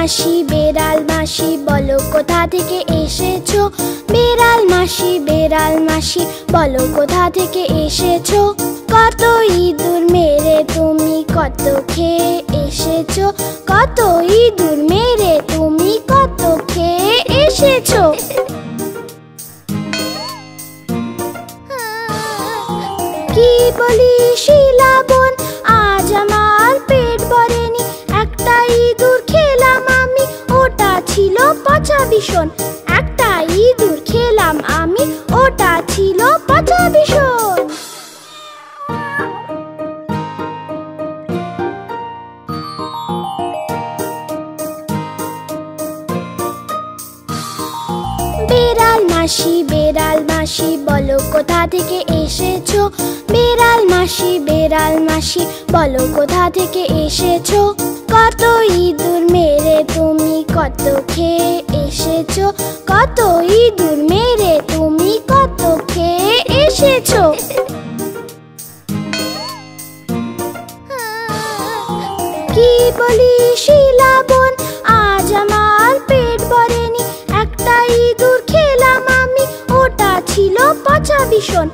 মাসি বেড়াল মাসি বলো কোথা থেকে এসেছো? বেড়াল মাসি বলো কোথা থেকে এসেছো? কত ইঁদুর মেরে তুমি কত খেয়ে এসেছো? কত ইঁদুর মেরে তুমি কত খেয়ে এসেছো? কি বলি শিলা বোন, আজ আমার পেট ভরেনি। একটা ইঁদুর খেলাম আমি, ওটা ছিল পচা ভীষণ। একটা ইঁদুর খেলাম আমি, ওটা ছিল পচা ভীষণ। বেড়াল মাসি বলো কোথা থেকে এসেছো? বেড়াল মাসি বলো কোথা থেকে এসেছো? কত ইঁদুর মেরে তুমি কত খেয়ে এসেছো? কত ইঁদুর মেরে তুমি কত খেয়ে এসেছো? কি বলি শিলা বোন, আজ আমার পেট ভরেনি। একটা ইঁদুর খেলাম আমি, ওটা ছিল পচা ভীষণ।